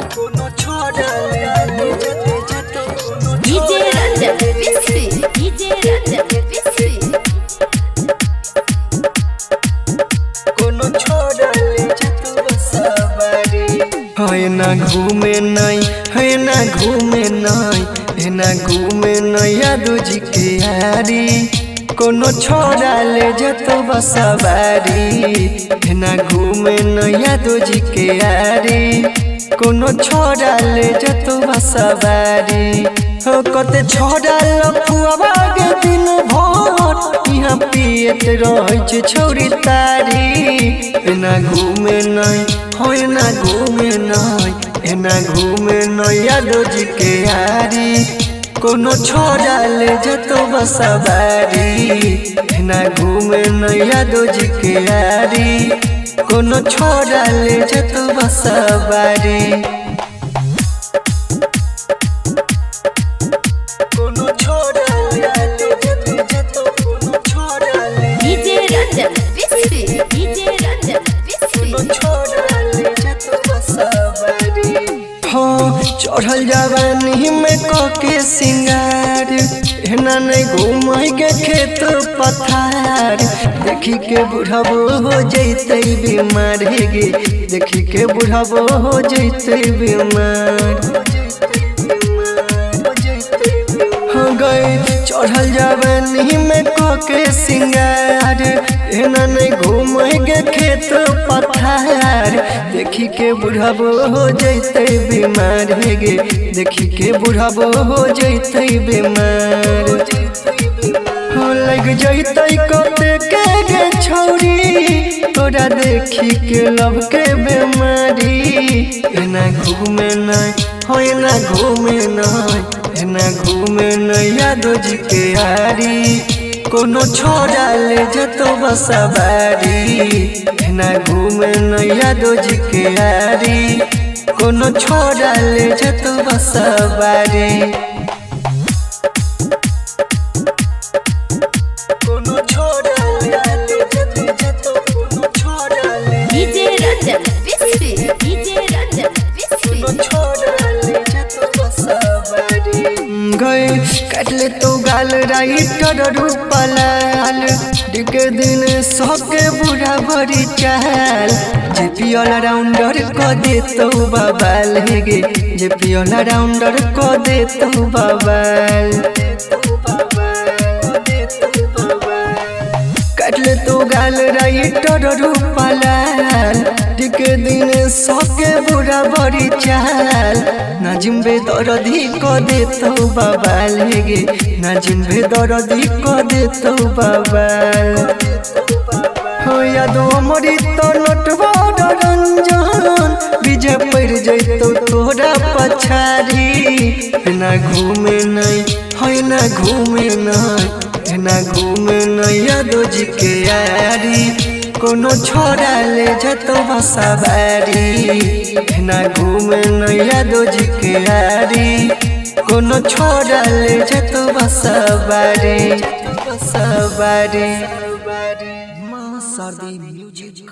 कोनो छोड़ा ले जतो DJ Ranjan busy DJ Ranjan busy कोनो छोड़ा ले जतो सवारी है ना घूमे नहीं है ना घूमे नहीं है ना घूमे नहीं यादव जी के यारी कोनो छोड़ा ले जतो सवारी है ना घूमे नहीं यादव जी के यारी कोनो छोड़ा ले जतो सवारी हो कते छोड़ा लखुआ के दिन भर यहाँ पियत रहे छे छौरी तारी ना घूमे नहीं हो ना घूमे नहीं ना घूमे नहीं यादव जी के यारी कोनो छोड़ा ले जतो सवारी ना घूमे नहीं यादव जी के यारी कोनो छोड़ा ले जतो सवारी कोनो छोड़ा ले जतो कोनो छोड़ा ले DJ Ranjan busy DJ Ranjan busy कोनो छोड़ा ले जतो सवारी हो चढ़ल जवानी में कके सिंगार एना नहीं घूमई के खेत पथार देखी के बुढ़बो हो जैते बीमार गे देखी के बुढ़बो हो जैते बीमार हो गए चढ़ल जवानी में कके सिंगार एना नहीं घूमई के खेत पथार देखी के बुढ़बो हो जैते बीमार गे देखी के बुढ़बो हो जैते बीमार हो लग जैते कते के गे छौरी तोरा देखी के लब के बीमारी एना घूमे नहीं हो ना घूमे नहीं ना घूमे नहीं यादव जी के यारी कोनो छोड़ा ले जतो सवारी ना घूमे नहीं यादव जी के यारी कोनो छोड़ा ले जतो सवारी कोनो छोड़ा ले जतो कोनो छोड़ा ले DJ Ranjan busy DJ Ranjan busy कोनो छोड़ा ले जतो सवारी गए काटले तो गाल राइटर रूपलाल डिके दिन सबके बुढ़ा भरी चाल जे पियल राउंडर को दे तो बबाल गे जे पियल राउंडर को दे तो बबाल काटले तो गाल राइटर रूपलाल डिके दिन सबके बुढ़ा भरी चाल नाजिम बेदर्दी को दे तो बबाल गे नाजिम बेदर्दी को दे तो बबाल हो यादव अमृत नटवर रंजन विजय पड़ जैतो तोरा पछारी ना घूमे नहीं हो ना घूमे नहीं ना घूमे नहीं यादव जी के यारी कोनो छोड़ा ले जतो सवारी ना घूमे नहीं यादव जी के यारी कोनो छोड़ा ले जतो सवारी सवारी मां सर्दी म्यूजिक